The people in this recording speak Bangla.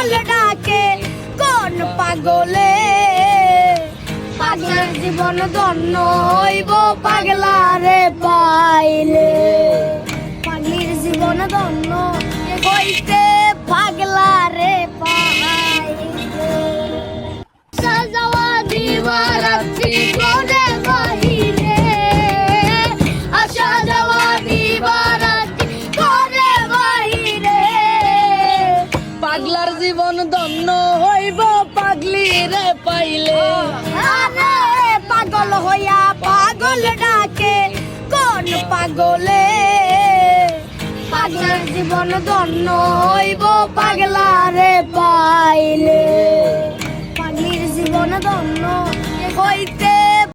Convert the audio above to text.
পাগল ডাকে কোন পাগলে পাগলার জীবন ধন্য হইব পাগলারে পাইলে পাগলির জীবন ধন্য হইতে পাগলারে পাইলে সাজাওয়া দিবারাত্রি করে বাহিরে আসা যাওয়া দিবারাত্রি করে বাহিরে পাগলার জীবন ধন্য হইব পাগলিরে পাইলে আরে পাগল হইয়া পাগল ডাকে কোন পাগলে পাগলার জীবন ধন্য হইব পাগলারে পাইলে পাগলির জীবন ধন্য